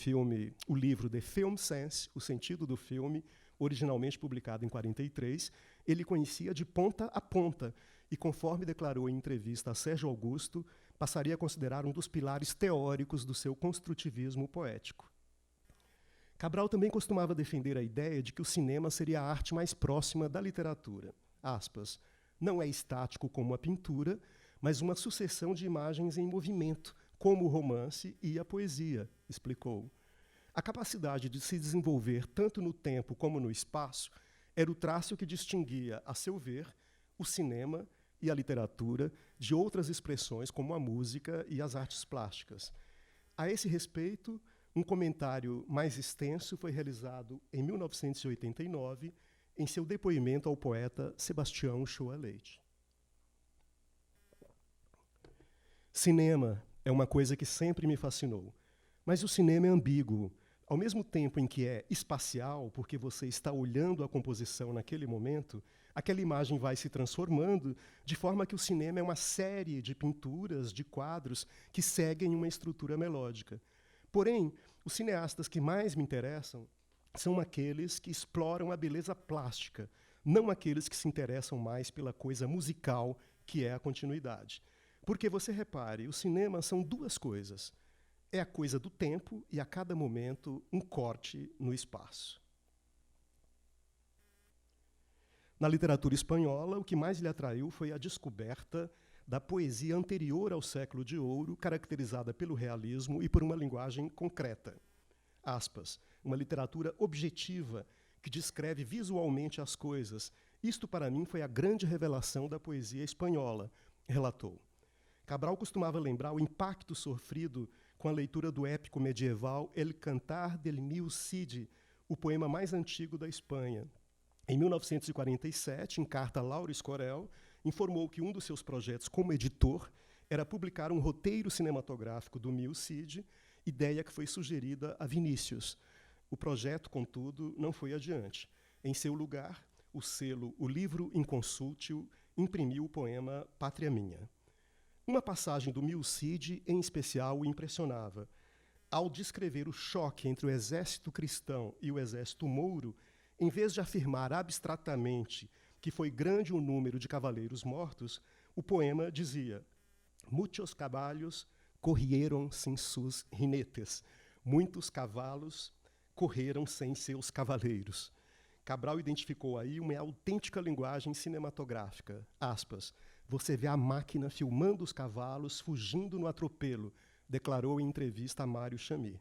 o livro The Film Sense, O Sentido do Filme, originalmente publicado em 1943, ele conhecia de ponta a ponta e, conforme declarou em entrevista a Sérgio Augusto, passaria a considerar um dos pilares teóricos do seu construtivismo poético. Cabral também costumava defender a ideia de que o cinema seria a arte mais próxima da literatura. Aspas, não é estático como a pintura, mas uma sucessão de imagens em movimento, como o romance e a poesia, explicou. A capacidade de se desenvolver tanto no tempo como no espaço era o traço que distinguia, a seu ver, o cinema e a literatura de outras expressões como a música e as artes plásticas. A esse respeito, um comentário mais extenso foi realizado em 1989 em seu depoimento ao poeta Sebastião Uchoa Leite. Cinema é uma coisa que sempre me fascinou, mas o cinema é ambíguo. Ao mesmo tempo em que é espacial, porque você está olhando a composição naquele momento, aquela imagem vai se transformando, de forma que o cinema é uma série de pinturas, de quadros, que seguem uma estrutura melódica. Porém, os cineastas que mais me interessam são aqueles que exploram a beleza plástica, não aqueles que se interessam mais pela coisa musical, que é a continuidade. Porque, você repare, o cinema são duas coisas. É a coisa do tempo e, a cada momento, um corte no espaço. Na literatura espanhola, o que mais lhe atraiu foi a descoberta da poesia anterior ao século de ouro, caracterizada pelo realismo e por uma linguagem concreta. Aspas, uma literatura objetiva que descreve visualmente as coisas. Isto, para mim, foi a grande revelação da poesia espanhola, relatou. Cabral costumava lembrar o impacto sofrido com a leitura do épico medieval El Cantar del Mil Cid, o poema mais antigo da Espanha. Em 1947, em carta a Laura Escorel, informou que um dos seus projetos como editor era publicar um roteiro cinematográfico do Mil Cid, ideia que foi sugerida a Vinícius. O projeto, contudo, não foi adiante. Em seu lugar, o selo O Livro Inconsútil imprimiu o poema Pátria Minha. Uma passagem do Mil Cid, em especial, o impressionava. Ao descrever o choque entre o exército cristão e o exército mouro, em vez de afirmar abstratamente que foi grande o número de cavaleiros mortos, o poema dizia: muchos caballos corrieron sin sus jinetes. Muitos cavalos correram sem seus cavaleiros. Cabral identificou aí uma autêntica linguagem cinematográfica. Aspas, você vê a máquina filmando os cavalos fugindo no atropelo, declarou em entrevista a Mário Chamy.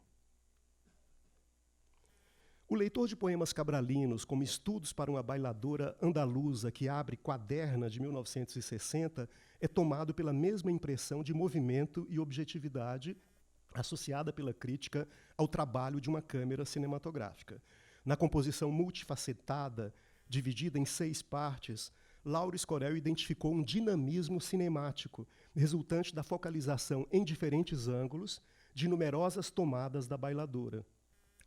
O leitor de poemas cabralinos, como Estudos para uma Bailadora Andaluza, que abre Quaderna, de 1960, é tomado pela mesma impressão de movimento e objetividade associada pela crítica ao trabalho de uma câmera cinematográfica. Na composição multifacetada, dividida em 6 partes, Lauro Escorel identificou um dinamismo cinemático, resultante da focalização em diferentes ângulos de numerosas tomadas da bailadora.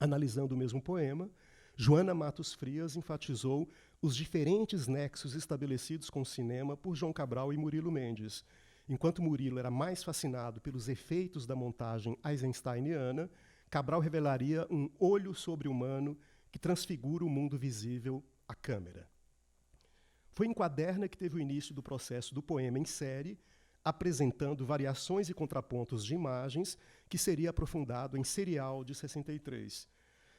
Analisando o mesmo poema, Joana Matos Frias enfatizou os diferentes nexos estabelecidos com o cinema por João Cabral e Murilo Mendes. Enquanto Murilo era mais fascinado pelos efeitos da montagem eisensteiniana, Cabral revelaria um olho sobre-humano que transfigura o mundo visível à câmera. Foi em Quaderna que teve o início do processo do poema em série, apresentando variações e contrapontos de imagens, que seria aprofundado em Serial, de 63.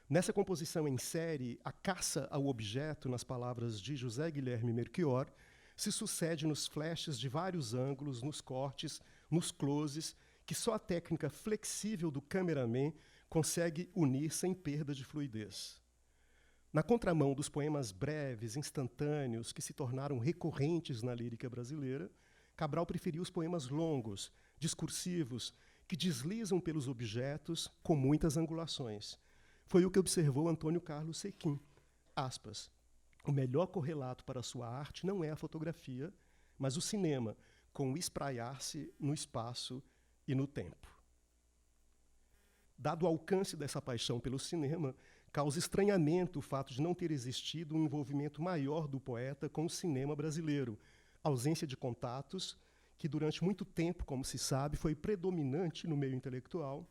Nessa composição em série, a caça ao objeto, nas palavras de José Guilherme Melchior, se sucede nos flashes de vários ângulos, nos cortes, nos closes, que só a técnica flexível do cameraman consegue unir sem perda de fluidez. Na contramão dos poemas breves, instantâneos, que se tornaram recorrentes na lírica brasileira, Cabral preferiu os poemas longos, discursivos, que deslizam pelos objetos com muitas angulações. Foi o que observou Antônio Carlos Sequim. Aspas, o melhor correlato para a sua arte não é a fotografia, mas o cinema, com o espraiar-se no espaço e no tempo. Dado o alcance dessa paixão pelo cinema, causa estranhamento o fato de não ter existido um envolvimento maior do poeta com o cinema brasileiro, ausência de contatos, que durante muito tempo, como se sabe, foi predominante no meio intelectual,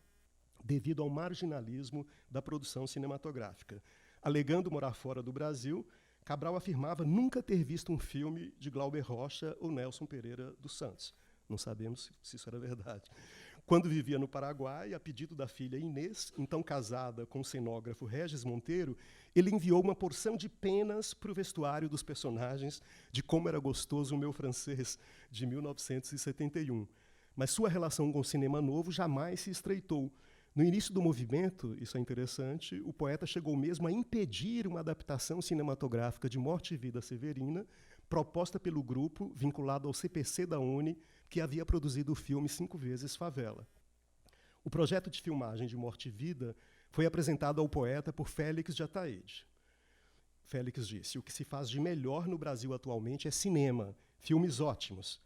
devido ao marginalismo da produção cinematográfica. Alegando morar fora do Brasil, Cabral afirmava nunca ter visto um filme de Glauber Rocha ou Nelson Pereira dos Santos. Não sabemos se isso era verdade. Quando vivia no Paraguai, a pedido da filha Inês, então casada com o cenógrafo Regis Monteiro, ele enviou uma porção de penas para o vestuário dos personagens de Como Era Gostoso o Meu Francês, de 1971. Mas sua relação com o cinema novo jamais se estreitou. No início do movimento, isso é interessante, o poeta chegou mesmo a impedir uma adaptação cinematográfica de Morte e Vida Severina, proposta pelo grupo vinculado ao CPC da UNE, que havia produzido o filme 5 vezes Favela. O projeto de filmagem de Morte e Vida foi apresentado ao poeta por Félix de Ataíde. Félix disse, o que se faz de melhor no Brasil atualmente é cinema, filmes ótimos.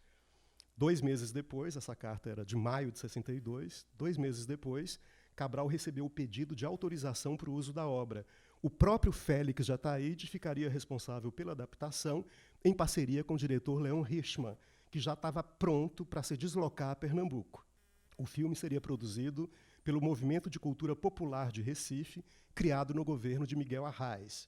2 meses depois, essa carta era de maio de 62, 2 meses depois, Cabral recebeu o pedido de autorização para o uso da obra. O próprio Félix de Ataíde ficaria responsável pela adaptação, em parceria com o diretor Leon Hirschman, que já estava pronto para se deslocar a Pernambuco. O filme seria produzido pelo Movimento de Cultura Popular de Recife, criado no governo de Miguel Arraes.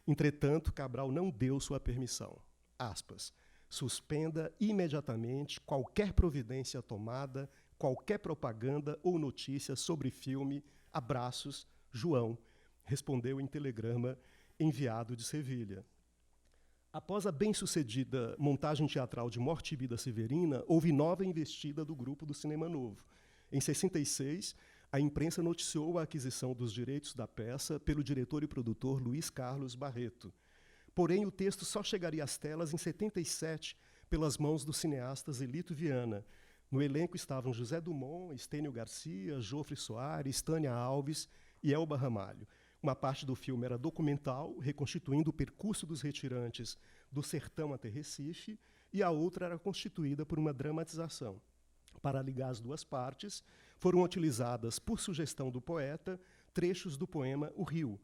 Entretanto, Cabral não deu sua permissão. Aspas, suspenda imediatamente qualquer providência tomada, qualquer propaganda ou notícia sobre filme. Abraços, João, respondeu em telegrama enviado de Sevilha. Após a bem-sucedida montagem teatral de Morte e Vida Severina, houve nova investida do grupo do Cinema Novo. Em 66, a imprensa noticiou a aquisição dos direitos da peça pelo diretor e produtor Luiz Carlos Barreto. Porém, o texto só chegaria às telas em 77, pelas mãos dos cineastas Elito Viana. No elenco estavam José Dumont, Estênio Garcia, Jofre Soares, Tânia Alves e Elba Ramalho. Uma parte do filme era documental, reconstituindo o percurso dos retirantes do sertão até Recife, e a outra era constituída por uma dramatização. Para ligar as duas partes, foram utilizadas, por sugestão do poeta, trechos do poema O Rio.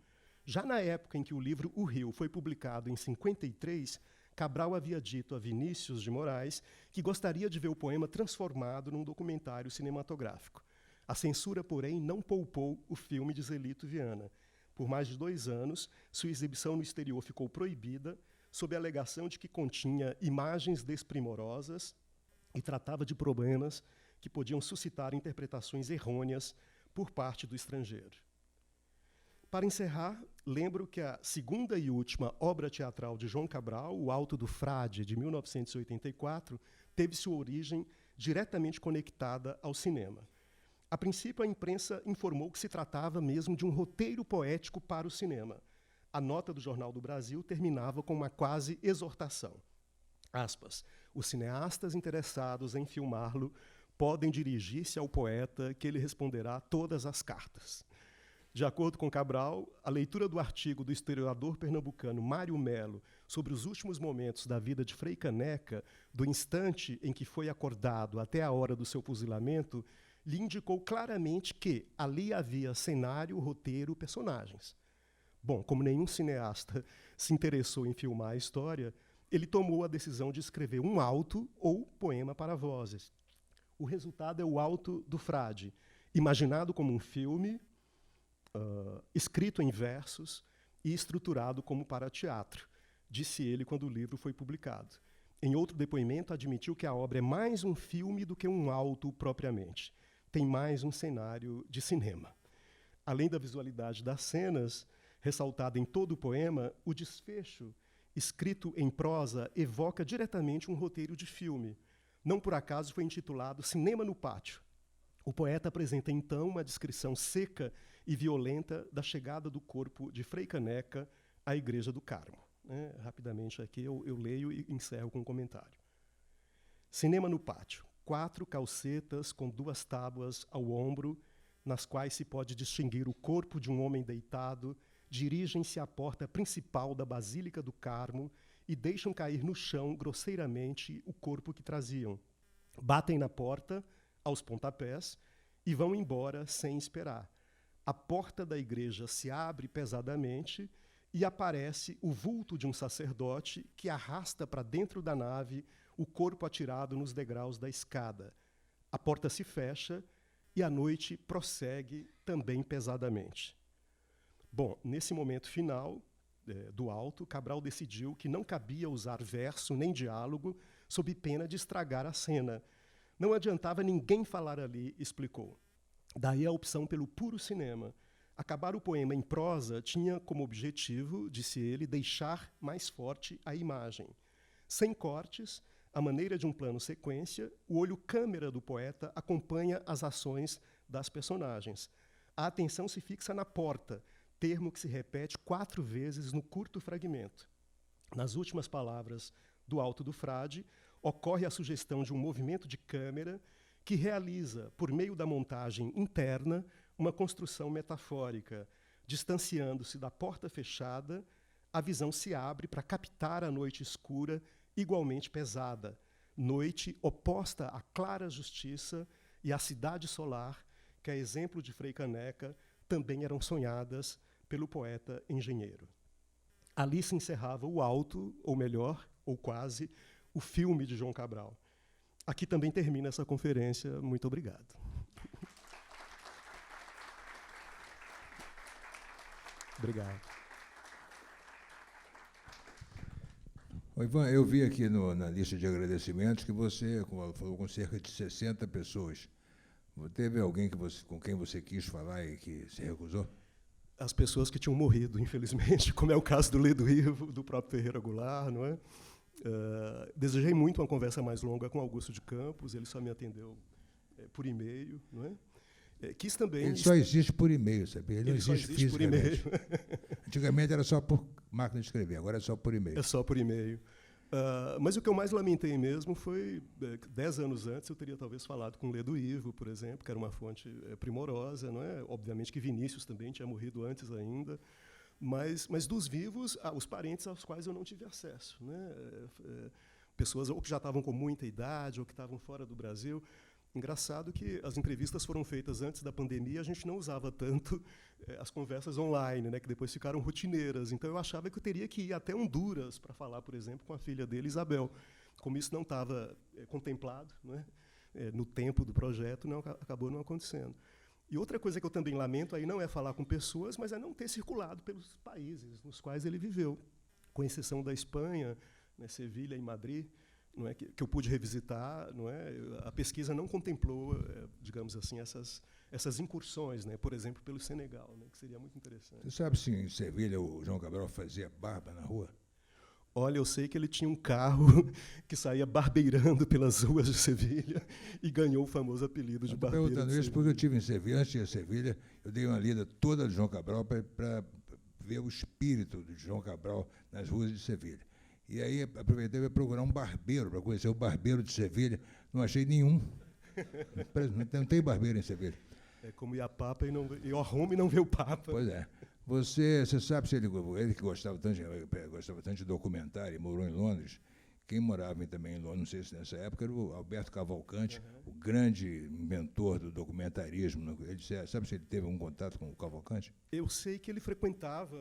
Já na época em que o livro O Rio foi publicado em 53, Cabral havia dito a Vinícius de Moraes que gostaria de ver o poema transformado num documentário cinematográfico. A censura, porém, não poupou o filme de Zelito Viana. Por mais de 2 anos, sua exibição no exterior ficou proibida, sob a alegação de que continha imagens desprimorosas e tratava de problemas que podiam suscitar interpretações errôneas por parte do estrangeiro. Para encerrar, lembro que a segunda e última obra teatral de João Cabral, O Alto do Frade, de 1984, teve sua origem diretamente conectada ao cinema. A princípio, a imprensa informou que se tratava mesmo de um roteiro poético para o cinema. A nota do Jornal do Brasil terminava com uma quase exortação. Aspas, os cineastas interessados em filmá-lo podem dirigir-se ao poeta, que ele responderá todas as cartas. De acordo com Cabral, a leitura do artigo do historiador pernambucano Mário Melo sobre os últimos momentos da vida de Frei Caneca, do instante em que foi acordado até a hora do seu fuzilamento, lhe indicou claramente que ali havia cenário, roteiro, personagens. Bom, como nenhum cineasta se interessou em filmar a história, ele tomou a decisão de escrever um auto ou poema para vozes. O resultado é o Alto do Frade, imaginado como um filme, escrito em versos e estruturado como para teatro, disse ele quando o livro foi publicado. Em outro depoimento, admitiu que a obra é mais um filme do que um auto propriamente. Tem mais um cenário de cinema. Além da visualidade das cenas, ressaltada em todo o poema, o desfecho, escrito em prosa, evoca diretamente um roteiro de filme. Não por acaso foi intitulado Cinema no Pátio. O poeta apresenta, então, uma descrição seca e violenta da chegada do corpo de Frei Caneca à Igreja do Carmo. Rapidamente aqui eu leio e encerro com um comentário. Cinema no Pátio. 4 calcetas com 2 tábuas ao ombro, nas quais se pode distinguir o corpo de um homem deitado, dirigem-se à porta principal da Basílica do Carmo e deixam cair no chão grosseiramente o corpo que traziam. Batem na porta, aos pontapés, e vão embora sem esperar. A porta da igreja se abre pesadamente e aparece o vulto de um sacerdote que arrasta para dentro da nave o corpo atirado nos degraus da escada. A porta se fecha e a noite prossegue também pesadamente. Bom, nesse momento final do alto, Cabral decidiu que não cabia usar verso nem diálogo, sob pena de estragar a cena. Não adiantava ninguém falar ali, explicou. Daí a opção pelo puro cinema. Acabar o poema em prosa tinha como objetivo, disse ele, deixar mais forte a imagem. Sem cortes, à maneira de um plano sequência, o olho câmera do poeta acompanha as ações das personagens. A atenção se fixa na porta, termo que se repete 4 vezes no curto fragmento. Nas últimas palavras do Alto do Frade, ocorre a sugestão de um movimento de câmera que realiza, por meio da montagem interna, uma construção metafórica. Distanciando-se da porta fechada, a visão se abre para captar a noite escura, igualmente pesada, noite oposta à clara justiça e à cidade solar, que, a exemplo de Frei Caneca, também eram sonhadas pelo poeta engenheiro. Ali se encerrava o auto, ou melhor, ou quase, o filme de João Cabral. Aqui também termina essa conferência. Muito obrigado. Obrigado. Ivan, eu vi aqui na lista de agradecimentos que você falou com cerca de 60 pessoas. Teve alguém com quem você quis falar e que se recusou? As pessoas que tinham morrido, infelizmente, como é o caso do Ledo Ivo, do próprio Ferreira Goulart, não é? Desejei muito uma conversa mais longa com Augusto de Campos, ele só me atendeu por e-mail, não é? Quis também... Ele só existe por e-mail, sabia? Ele não existe fisicamente. Por e-mail. Antigamente era só por máquina de escrever, agora é só por e-mail. É só por e-mail. Mas o que eu mais lamentei mesmo foi, 10 anos antes, eu teria talvez falado com Ledo Ivo, por exemplo, que era uma fonte primorosa, não é? Obviamente que Vinícius também tinha morrido antes ainda, mas dos vivos, os parentes aos quais eu não tive acesso, né? Pessoas ou que já estavam com muita idade ou que estavam fora do Brasil. Engraçado que as entrevistas foram feitas antes da pandemia, a gente não usava tanto as conversas online, né, que depois ficaram rotineiras. Então eu achava que eu teria que ir até Honduras para falar, por exemplo, com a filha dele, Isabel. Como isso não estava contemplado, né, no tempo do projeto, acabou não acontecendo. E outra coisa que eu também lamento aí não é falar com pessoas, mas é não ter circulado pelos países nos quais ele viveu, com exceção da Espanha, né, Sevilha e Madrid, não é, que eu pude revisitar, não é, a pesquisa não contemplou, digamos assim, essas incursões, né, por exemplo, pelo Senegal, né, que seria muito interessante. Você sabe se em Sevilha o João Cabral fazia barba na rua? Olha, eu sei que ele tinha um carro que saía barbeirando pelas ruas de Sevilha e ganhou o famoso apelido de barbeiro. Estou perguntando isso porque eu estive em Sevilha, antes de Sevilha, eu dei uma lida toda de João Cabral para ver o espírito de João Cabral nas ruas de Sevilha. E aí aproveitei para procurar um barbeiro, para conhecer o barbeiro de Sevilha. Não achei nenhum. Não tem barbeiro em Sevilha. É como ir a Papa e o Roma e não vê o Papa. Pois é. Você sabe se ele que gostava tanto de documentário e morou em Londres, quem morava também em Londres, não sei se nessa época, era o Alberto Cavalcanti, o grande inventor do documentarismo. Ele, sabe se ele teve um contato com o Cavalcanti? Eu sei que ele frequentava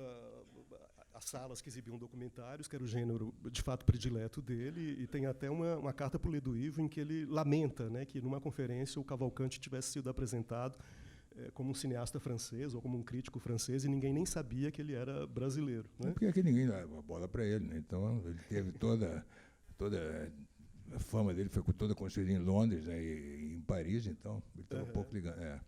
as salas que exibiam documentários, que era o gênero de fato predileto dele, e tem até uma carta para o Leduivo em que ele lamenta, né, que numa conferência o Cavalcanti tivesse sido apresentado como um cineasta francês ou como um crítico francês e ninguém nem sabia que ele era brasileiro. Né? Porque aqui ninguém dava bola para ele, né? Então ele teve toda a fama dele foi toda construída em Londres, né, e em Paris, então ele estava um pouco ligado.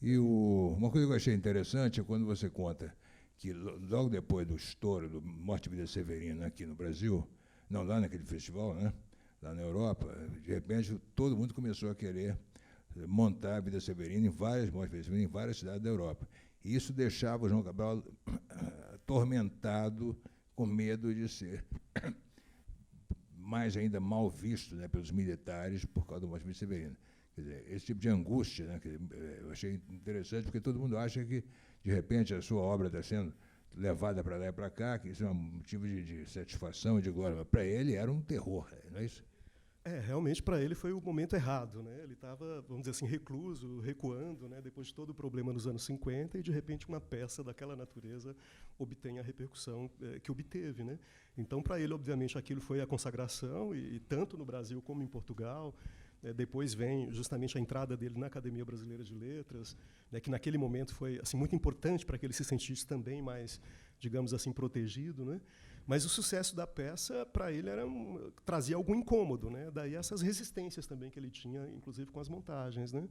E uma coisa que eu achei interessante é quando você conta que logo depois do estouro do Morte e Vida Severina aqui no Brasil, não lá naquele festival, né, lá na Europa, de repente todo mundo começou a querer montar a Vida Severina em várias cidades da Europa. E isso deixava o João Cabral atormentado, com medo de ser mais ainda mal visto, né, pelos militares por causa do Morte e Vida Severina. Quer dizer, esse tipo de angústia, né, que eu achei interessante, porque todo mundo acha que, de repente, a sua obra está sendo levada para lá e para cá, que isso é um motivo de satisfação e de glória. Mas para ele era um terror, não é isso? Realmente para ele foi o momento errado, né? Ele estava, vamos dizer assim, recluso, recuando, né? Depois de todo o problema nos anos 50 e de repente uma peça daquela natureza obtém a repercussão que obteve, né? Então para ele obviamente aquilo foi a consagração e tanto no Brasil como em Portugal. Depois vem justamente a entrada dele na Academia Brasileira de Letras, né, que naquele momento foi assim muito importante para que ele se sentisse também mais, digamos assim, protegido, né? Mas o sucesso da peça para ele trazia algum incômodo, né? Daí essas resistências também que ele tinha, inclusive com as montagens, né?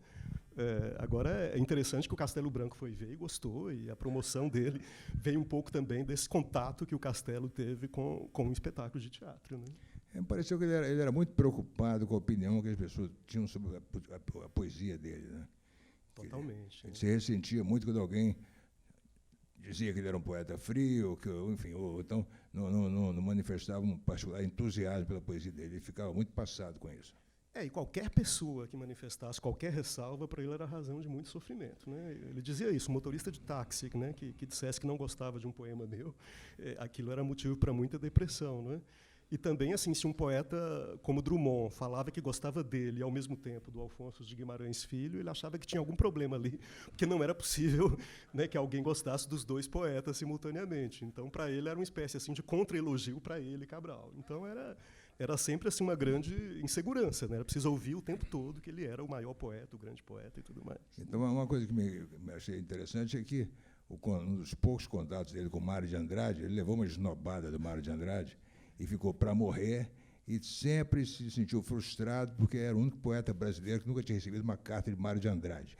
Agora é interessante que o Castelo Branco foi ver e gostou, e a promoção dele veio um pouco também desse contato que o Castelo teve com um espetáculo de teatro, né? Me pareceu que ele era muito preocupado com a opinião que as pessoas tinham sobre a poesia dele, né? Totalmente. Ele se ressentia muito quando alguém dizia que ele era um poeta frio, que, enfim, ou então não manifestava um particular entusiasmo pela poesia dele. Ele ficava muito passado com isso. E qualquer pessoa que manifestasse qualquer ressalva, para ele era razão de muito sofrimento, né? Ele dizia isso, um motorista de táxi, né, que dissesse que não gostava de um poema meu, aquilo era motivo para muita depressão, né? E também, assim, se um poeta como Drummond falava que gostava dele e, ao mesmo tempo, do Alfonso de Guimarães Filho, ele achava que tinha algum problema ali, porque não era possível, né, que alguém gostasse dos dois poetas simultaneamente. Então, para ele, era uma espécie assim, de contra-elogio para ele, Cabral. Então, era sempre assim, uma grande insegurança, né? Era preciso ouvir o tempo todo que ele era o maior poeta, o grande poeta e tudo mais. Então, uma coisa que me achei interessante é que um dos poucos contatos dele com o Mário de Andrade, ele levou uma esnobada do Mário de Andrade, e ficou para morrer, e sempre se sentiu frustrado, porque era o único poeta brasileiro que nunca tinha recebido uma carta de Mário de Andrade.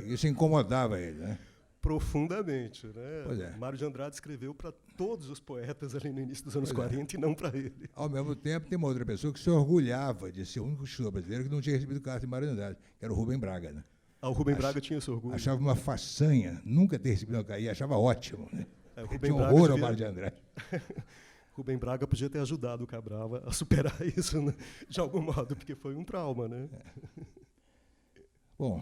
Isso incomodava ele, né? Profundamente, né? Pois é. Mário de Andrade escreveu para todos os poetas ali no início dos anos 40 e não para ele. Ao mesmo tempo, tem uma outra pessoa que se orgulhava de ser o único escritor brasileiro que não tinha recebido carta de Mário de Andrade, que era o Rubem Braga, né? O Rubem Braga tinha esse orgulho. Achava uma façanha nunca ter recebido uma carta, e achava ótimo, né? Tinha horror ao Mário de Andrade. Rubem Braga podia ter ajudado o Cabral a superar isso, né? De algum modo, porque foi um trauma, né? Bom,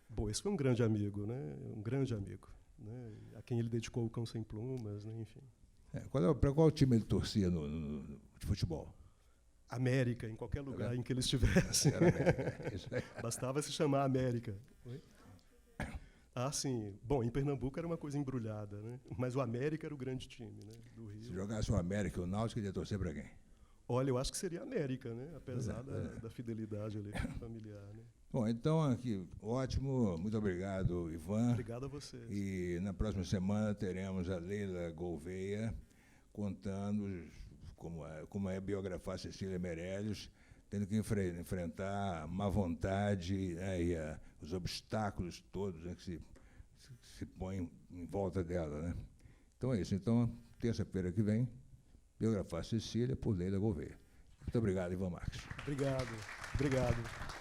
Bom, esse foi um grande amigo, né? Um grande amigo, né? A quem ele dedicou o Cão Sem Plumas, né? Enfim. Para qual time ele torcia no de futebol? América, em qualquer lugar em que ele estivesse. Bastava se chamar América. Oi? Ah, sim. Bom, em Pernambuco era uma coisa embrulhada, né? Mas o América era o grande time, né, do Rio. Se jogasse o América e o Náutico, ele ia torcer para quem? Olha, eu acho que seria América, né? Apesar da fidelidade ali familiar, né? Bom, então, aqui, ótimo. Muito obrigado, Ivan. Obrigado a vocês. E na próxima semana teremos a Leila Gouveia contando como é biografar Cecília Meirelles, tendo que enfrentar a má vontade, né, e os obstáculos todos, né, que se põem em volta dela. Né? Então é isso. Então, terça-feira que vem, biografar Cecília por Leila Gouveia. Muito obrigado, Ivan Marques. Obrigado.